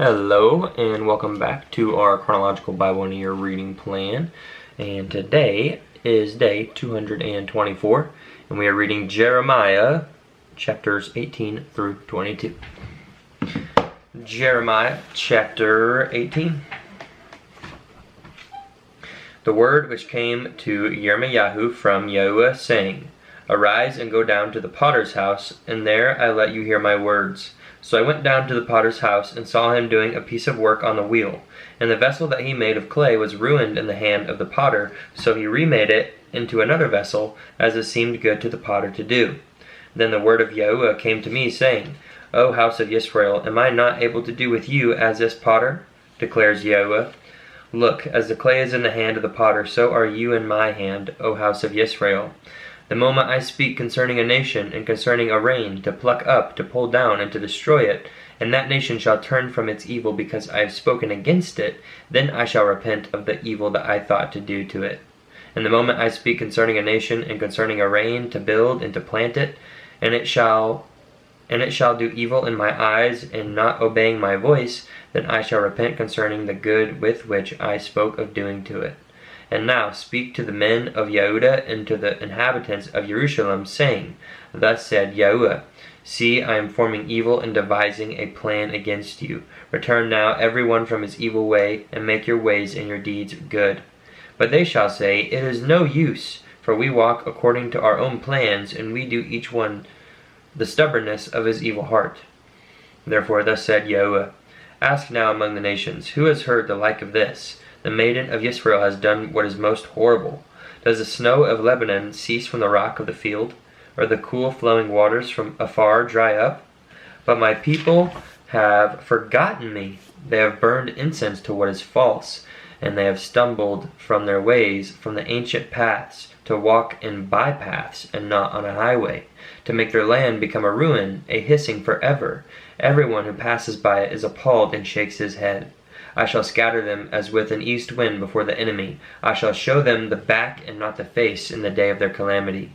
Hello and welcome back to our Chronological Bible in a Year reading plan. And today is day 224 and we are reading Jeremiah chapters 18 through 22. Jeremiah chapter 18. The word which came to Jeremiah from Yahuwah, saying, Arise and go down to the potter's house, and there I let you hear my words. So I went down to the potter's house, and saw him doing a piece of work on the wheel. And the vessel that he made of clay was ruined in the hand of the potter, so he remade it into another vessel, as it seemed good to the potter to do. Then the word of Yahuwah came to me, saying, O house of Israel, am I not able to do with you as this potter? Declares Yahuwah. Look, as the clay is in the hand of the potter, so are you in my hand, O house of Israel. The moment I speak concerning a nation, and concerning a reign, to pluck up, to pull down, and to destroy it, and that nation shall turn from its evil because I have spoken against it, then I shall repent of the evil that I thought to do to it. And the moment I speak concerning a nation, and concerning a reign, to build and to plant it, and it shall do evil in my eyes, and not obeying my voice, then I shall repent concerning the good with which I spoke of doing to it. And now speak to the men of Yehudah and to the inhabitants of Jerusalem, saying, Thus said Yahuwah, See, I am forming evil and devising a plan against you. Return now every one from his evil way, and make your ways and your deeds good. But they shall say, It is no use, for we walk according to our own plans, and we do each one the stubbornness of his evil heart. Therefore thus said Yahuwah, Ask now among the nations, who has heard the like of this? The maiden of Israel has done what is most horrible. Does the snow of Lebanon cease from the rock of the field, or the cool flowing waters from afar dry up? But my people have forgotten me. They have burned incense to what is false, and they have stumbled from their ways, from the ancient paths, to walk in bypaths and not on a highway, to make their land become a ruin, a hissing forever. Everyone who passes by it is appalled and shakes his head. I shall scatter them as with an east wind before the enemy. I shall show them the back and not the face in the day of their calamity.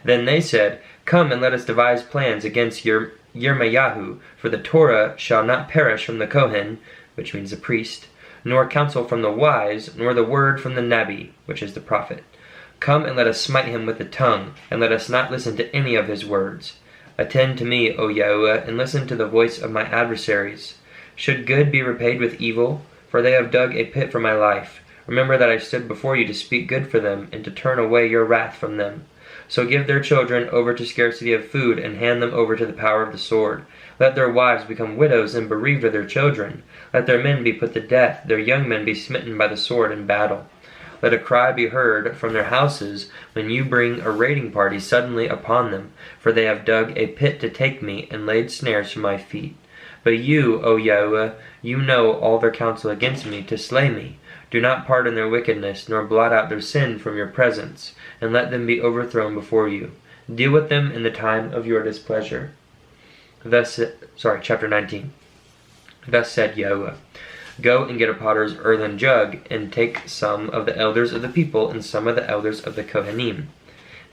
Then they said, Come and let us devise plans against Yirmiyahu, for the Torah shall not perish from the Kohen, which means the priest, nor counsel from the wise, nor the word from the Nabi, which is the prophet. Come and let us smite him with the tongue, and let us not listen to any of his words. Attend to me, O Yahuwah, and listen to the voice of my adversaries. Should good be repaid with evil? For they have dug a pit for my life. Remember that I stood before you to speak good for them, and to turn away your wrath from them. So give their children over to scarcity of food, and hand them over to the power of the sword. Let their wives become widows and bereaved of their children. Let their men be put to death, their young men be smitten by the sword in battle. Let a cry be heard from their houses when you bring a raiding party suddenly upon them, for they have dug a pit to take me, and laid snares for my feet. But you, O Yahuwah, you know all their counsel against me, to slay me. Do not pardon their wickedness, nor blot out their sin from your presence, and let them be overthrown before you. Deal with them in the time of your displeasure. Chapter 19. Thus said Yahuwah, Go and get a potter's earthen jug, and take some of the elders of the people, and some of the elders of the Kohanim.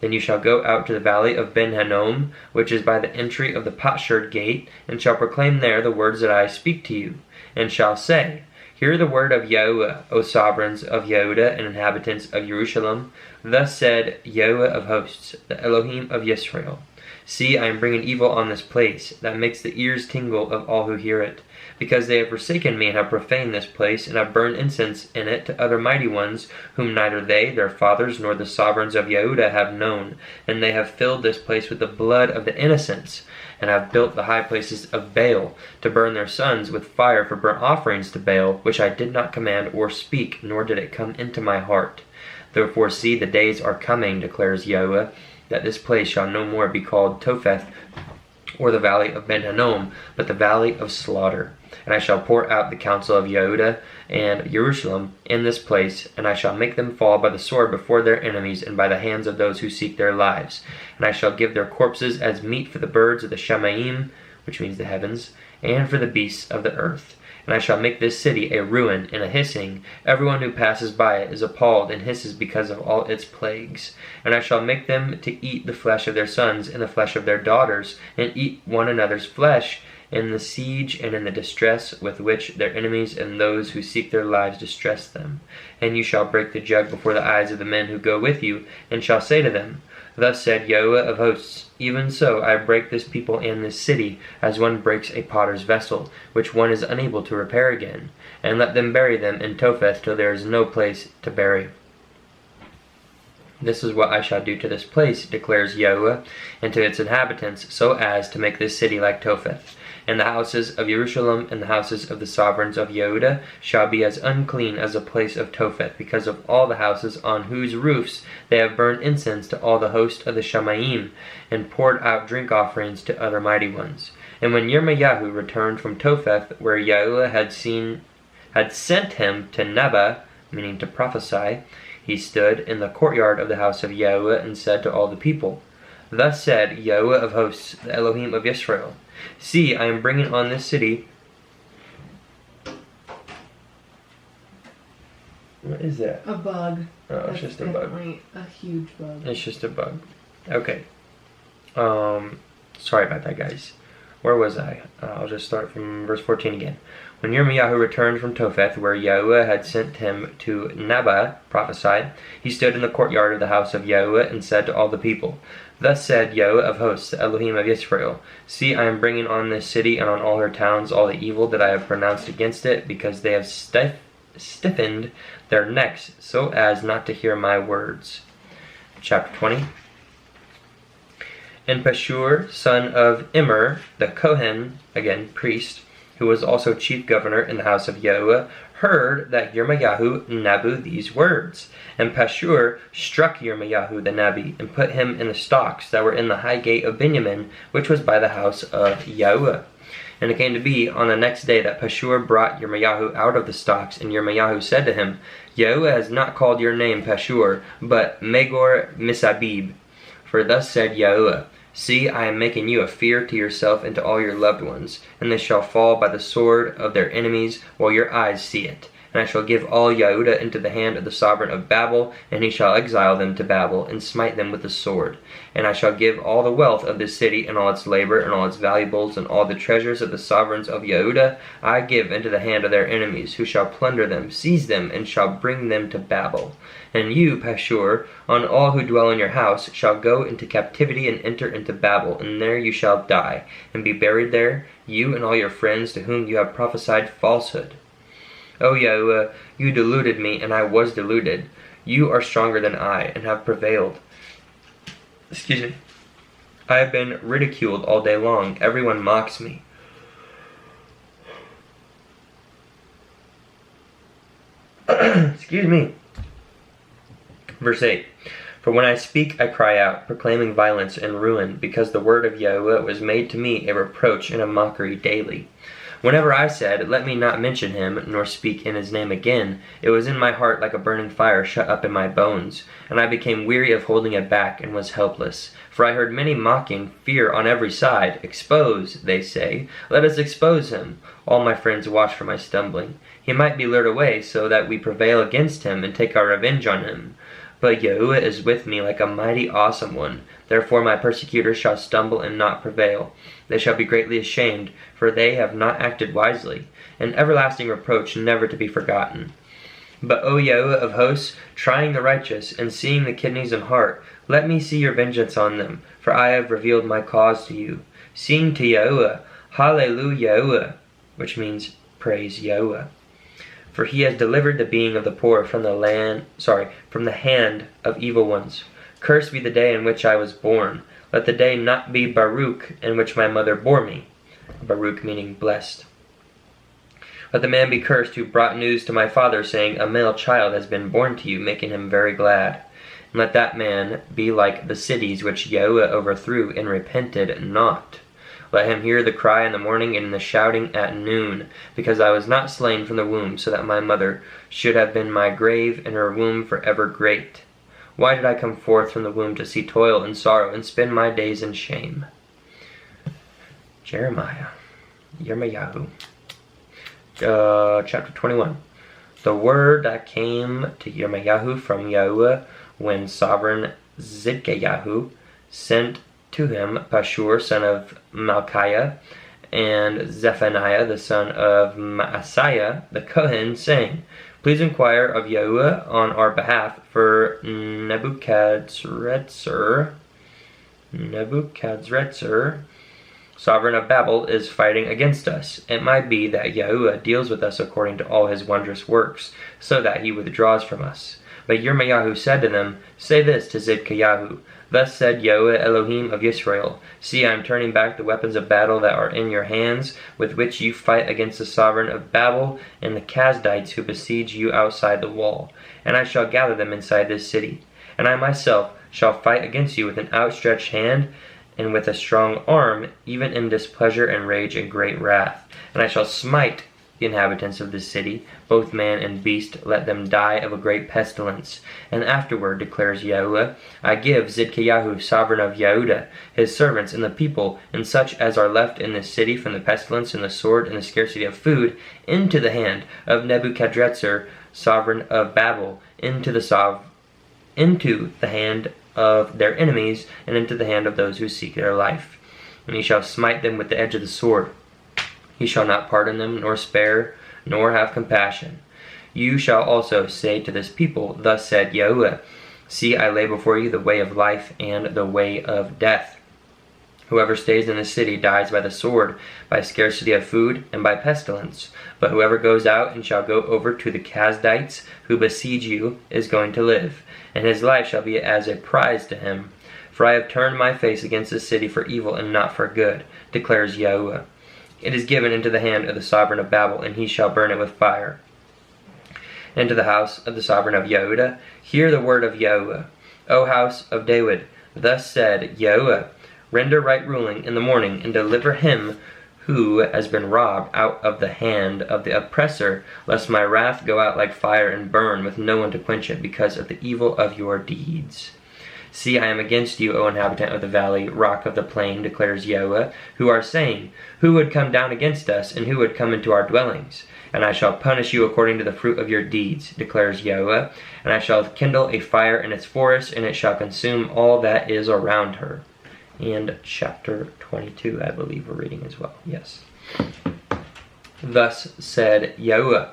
Then you shall go out to the valley of Ben Hinnom, which is by the entry of the potsherd gate, and shall proclaim there the words that I speak to you, and shall say, Hear the word of Yahuwah, O sovereigns of Yehudah and inhabitants of Jerusalem. Thus said Yahuwah of hosts, the Elohim of Israel. See, I am bringing evil on this place, that makes the ears tingle of all who hear it, because they have forsaken me and have profaned this place, and have burned incense in it to other mighty ones, whom neither they, their fathers, nor the sovereigns of Yehudah have known. And they have filled this place with the blood of the innocents, and have built the high places of Baal, to burn their sons with fire for burnt offerings to Baal, which I did not command or speak, nor did it come into my heart. Therefore see, the days are coming, declares Yahuwah, that this place shall no more be called Topheth, or the valley of Ben Hinnom, but the valley of slaughter. And I shall pour out the counsel of Yehudah and Jerusalem in this place, and I shall make them fall by the sword before their enemies, and by the hands of those who seek their lives. And I shall give their corpses as meat for the birds of the Shamayim, which means the heavens, and for the beasts of the earth. And I shall make this city a ruin and a hissing. Everyone who passes by it is appalled and hisses because of all its plagues. And I shall make them to eat the flesh of their sons and the flesh of their daughters, and eat one another's flesh, in the siege and in the distress with which their enemies and those who seek their lives distress them. And you shall break the jug before the eyes of the men who go with you, and shall say to them, Thus said Yahweh of hosts, even so I break this people and this city, as one breaks a potter's vessel, which one is unable to repair again, and let them bury them in Topheth till there is no place to bury. This is what I shall do to this place, declares Yahweh, and to its inhabitants, so as to make this city like Topheth. And the houses of Jerusalem and the houses of the sovereigns of Yehudah shall be as unclean as a place of Topheth, because of all the houses on whose roofs they have burned incense to all the host of the Shamayim, and poured out drink offerings to other mighty ones. And when Yirmiyahu returned from Topheth, where Yahuwah had sent him to Nabah, meaning to prophesy, he stood in the courtyard of the house of Yahuwah and said to all the people, Thus said Yahuwah of hosts, the Elohim of Israel, See, I am bringing on this city. What is that? A bug. Oh, it's just a bug. A huge bug. It's just a bug. Okay. Sorry about that, guys. Where was I? I'll just start from verse 14 again. When Yirmiyahu returned from Topheth, where Yahuwah had sent him to Nabah, prophesied, he stood in the courtyard of the house of Yahuwah and said to all the people, Thus said Yahuwah of hosts, the Elohim of Israel, See, I am bringing on this city and on all her towns all the evil that I have pronounced against it, because they have stiffened their necks so as not to hear my words. Chapter 20. And Pashur, son of Immer, the Kohen, again, priest, who was also chief governor in the house of Yahuwah, heard that Yirmiyahu nabu these words. And Pashur struck Yirmiyahu the Nabi, and put him in the stocks that were in the high gate of Benjamin, which was by the house of Yahuwah. And it came to be on the next day that Pashur brought Yirmiyahu out of the stocks, and Yirmiyahu said to him, Yahuwah has not called your name Pashur, but Magor Misabib. For thus said Yahuwah, See, I am making you a fear to yourself and to all your loved ones, and they shall fall by the sword of their enemies while your eyes see it. And I shall give all Yehudah into the hand of the sovereign of Babel, and he shall exile them to Babel, and smite them with the sword. And I shall give all the wealth of this city, and all its labor, and all its valuables, and all the treasures of the sovereigns of Yehudah, I give into the hand of their enemies, who shall plunder them, seize them, and shall bring them to Babel. And you, Pashur, on all who dwell in your house, shall go into captivity and enter into Babel, and there you shall die, and be buried there, you and all your friends to whom you have prophesied falsehood. O Yahuwah, you deluded me, and I was deluded. You are stronger than I, and have prevailed. Excuse me. I have been ridiculed all day long. Everyone mocks me. Excuse me. Verse 8. For when I speak, I cry out, proclaiming violence and ruin, because the word of Yahuwah was made to me a reproach and a mockery daily. Whenever I said, Let me not mention him, nor speak in his name again, it was in my heart like a burning fire shut up in my bones, and I became weary of holding it back, and was helpless. For I heard many mocking, fear on every side. Expose, they say, let us expose him. All my friends watch for my stumbling. He might be lured away, so that we prevail against him, and take our revenge on him. But Yahuwah is with me like a mighty awesome one. Therefore my persecutors shall stumble and not prevail. They shall be greatly ashamed, for they have not acted wisely, an everlasting reproach never to be forgotten. But O Yahuwah of hosts, trying the righteous, and seeing the kidneys and heart, let me see your vengeance on them, for I have revealed my cause to you. Sing to Yahuwah, HalleluYah, which means praise Yahuwah. For he has delivered the being of the poor from the hand of evil ones. Cursed be the day in which I was born. Let the day not be Baruch, in which my mother bore me. Baruch meaning blessed. Let the man be cursed who brought news to my father, saying, A male child has been born to you, making him very glad. And let that man be like the cities which Yahuwah overthrew, and repented not. Let him hear the cry in the morning and the shouting at noon, because I was not slain from the womb, so that my mother should have been my grave, and her womb forever great. Why did I come forth from the womb to see toil and sorrow, and spend my days in shame? Yirmiyahu. Chapter 21. The word that came to Yirmiyahu from Yahuwah, when sovereign Zidkiyahu sent to him Pashur son of Malchiah, and Zephaniah the son of Maaseiah the Kohen, saying, Please inquire of Yahuwah on our behalf, for Nebuchadrezzar, sovereign of Babel, is fighting against us. It might be that Yahuwah deals with us according to all his wondrous works, so that he withdraws from us. But Yirmiyahu said to them, Say this to Zidkiyahu, Thus said Yahuwah Elohim of Israel, See, I am turning back the weapons of battle that are in your hands, with which you fight against the sovereign of Babel and the Kasdites who besiege you outside the wall. And I shall gather them inside this city. And I myself shall fight against you with an outstretched hand and with a strong arm, even in displeasure and rage and great wrath. And I shall smite the inhabitants of this city, both man and beast, let them die of a great pestilence. And afterward, declares Yahuwah, I give Zidkiyahu, sovereign of Yehudah, his servants and the people, and such as are left in this city from the pestilence and the sword and the scarcity of food, into the hand of Nebuchadrezzar, sovereign of Babel, into the hand of their enemies, and into the hand of those who seek their life. And he shall smite them with the edge of the sword. He shall not pardon them, nor spare, nor have compassion. You shall also say to this people, Thus said Yahuwah, See, I lay before you the way of life and the way of death. Whoever stays in the city dies by the sword, by scarcity of food, and by pestilence. But whoever goes out and shall go over to the Kasdites who besiege you is going to live, and his life shall be as a prize to him. For I have turned my face against the city for evil and not for good, declares Yahuwah. It is given into the hand of the sovereign of Babel, and he shall burn it with fire. And to the house of the sovereign of Yehudah, hear the word of Yahuwah. O house of David, thus said Yahuwah, Render right ruling in the morning, and deliver him who has been robbed out of the hand of the oppressor, lest my wrath go out like fire and burn, with no one to quench it, because of the evil of your deeds. See, I am against you, O inhabitant of the valley, rock of the plain, declares Yahuwah, who are saying, Who would come down against us, and who would come into our dwellings? And I shall punish you according to the fruit of your deeds, declares Yahuwah, and I shall kindle a fire in its forest, and it shall consume all that is around her. And chapter 22, I believe we're reading as well. Yes. Thus said Yahuwah,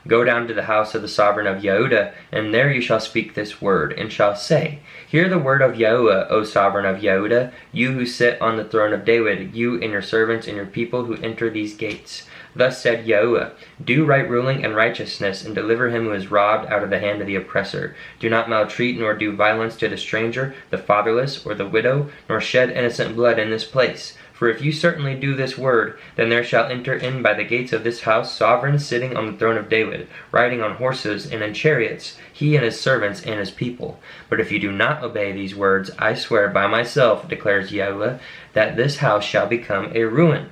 Go down to the house of the sovereign of Yehudah, and there you shall speak this word, and shall say, Hear the word of Yahuwah, O sovereign of Yehudah, you who sit on the throne of David, you and your servants and your people who enter these gates. Thus said Yahuwah, Do right ruling and righteousness, and deliver him who is robbed out of the hand of the oppressor. Do not maltreat nor do violence to the stranger, the fatherless, or the widow, nor shed innocent blood in this place. For if you certainly do this word, then there shall enter in by the gates of this house sovereign sitting on the throne of David, riding on horses and in chariots, he and his servants and his people. But if you do not obey these words, I swear by myself, declares Yahuwah, that this house shall become a ruin.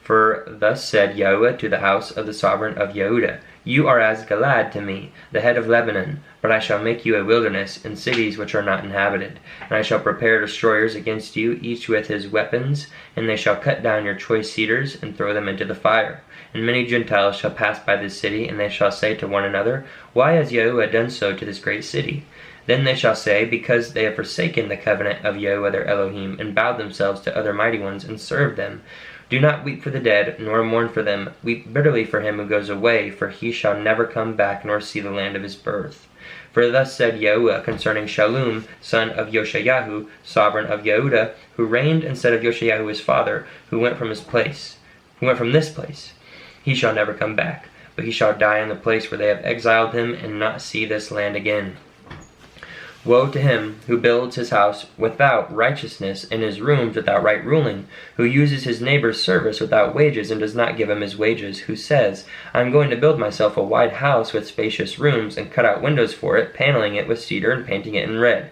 For thus said Yahuwah to the house of the sovereign of Yehudah, You are as Galad to me, the head of Lebanon, but I shall make you a wilderness, and cities which are not inhabited. And I shall prepare destroyers against you, each with his weapons, and they shall cut down your choice cedars, and throw them into the fire. And many Gentiles shall pass by this city, and they shall say to one another, Why has Yahuwah done so to this great city? Then they shall say, Because they have forsaken the covenant of Yahuwah their Elohim, and bowed themselves to other mighty ones, and served them. Do not weep for the dead, nor mourn for them. Weep bitterly for him who goes away, for he shall never come back, nor see the land of his birth. For thus said Yahuwah concerning Shallum, son of Yoshayahu, sovereign of Yehudah, who reigned instead of Yoshayahu his father, who went from this place. He shall never come back, but he shall die in the place where they have exiled him, and not see this land again. Woe to him who builds his house without righteousness, and his rooms without right ruling, who uses his neighbor's service without wages, and does not give him his wages, who says, I am going to build myself a wide house with spacious rooms, and cut out windows for it, paneling it with cedar, and painting it in red.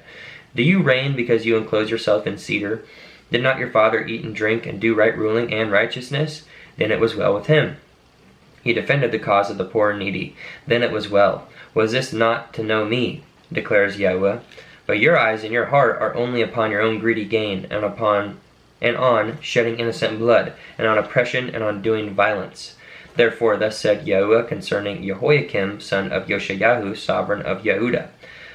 Do you reign because you enclose yourself in cedar? Did not your father eat and drink, and do right ruling and righteousness? Then it was well with him. He defended the cause of the poor and needy. Then it was well. Was this not to know me? Declares Yahuwah. But your eyes and your heart are only upon your own greedy gain, and on shedding innocent blood, and on oppression, and on doing violence. Therefore thus said Yahuwah concerning Jehoiakim, son of Yoshayahu, sovereign of Yehudah,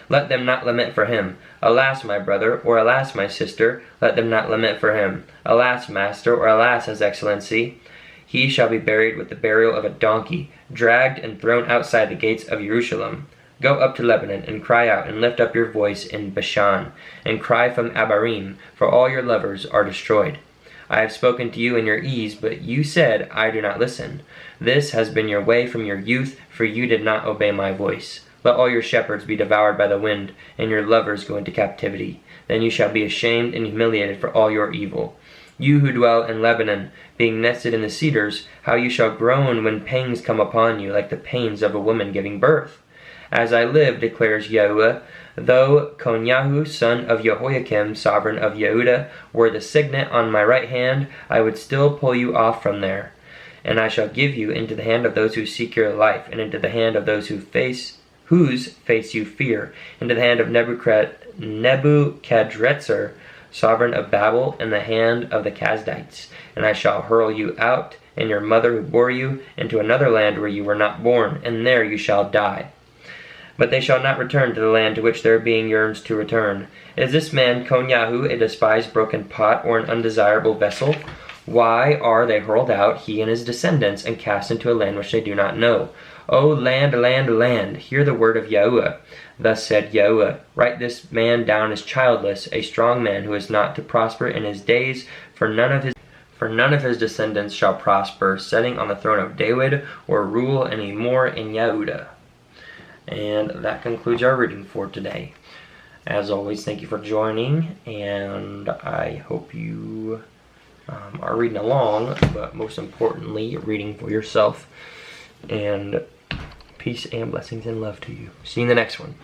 let them not lament for him. Alas, my brother, or alas, my sister, let them not lament for him. Alas, master, or alas, his excellency, he shall be buried with the burial of a donkey, dragged and thrown outside the gates of Jerusalem. Go up to Lebanon, and cry out, and lift up your voice in Bashan, and cry from Abarim, for all your lovers are destroyed. I have spoken to you in your ease, but you said, I do not listen. This has been your way from your youth, for you did not obey my voice. Let all your shepherds be devoured by the wind, and your lovers go into captivity. Then you shall be ashamed and humiliated for all your evil. You who dwell in Lebanon, being nested in the cedars, how you shall groan when pangs come upon you, like the pains of a woman giving birth. As I live, declares Yahuwah, though Konyahu, son of Jehoiakim, sovereign of Yehuda, were the signet on my right hand, I would still pull you off from there. And I shall give you into the hand of those who seek your life, and into the hand of those whose face you fear, into the hand of Nebuchadrezzar, sovereign of Babel, and the hand of the Kasdites. And I shall hurl you out, and your mother who bore you, into another land where you were not born, and there you shall die. But they shall not return to the land to which their being yearns to return. Is this man Konyahu a despised broken pot, or an undesirable vessel? Why are they hurled out, he and his descendants, and cast into a land which they do not know? O land, land, land, hear the word of Yahuwah. Thus said Yahuwah, write this man down as childless, a strong man who is not to prosper in his days, for none of his descendants shall prosper, sitting on the throne of David, or rule any more in Yehuda. And that concludes our reading for today. As always, thank you for joining, and I hope you are reading along, but most importantly, reading for yourself. And peace and blessings and love to you. See you in the next one.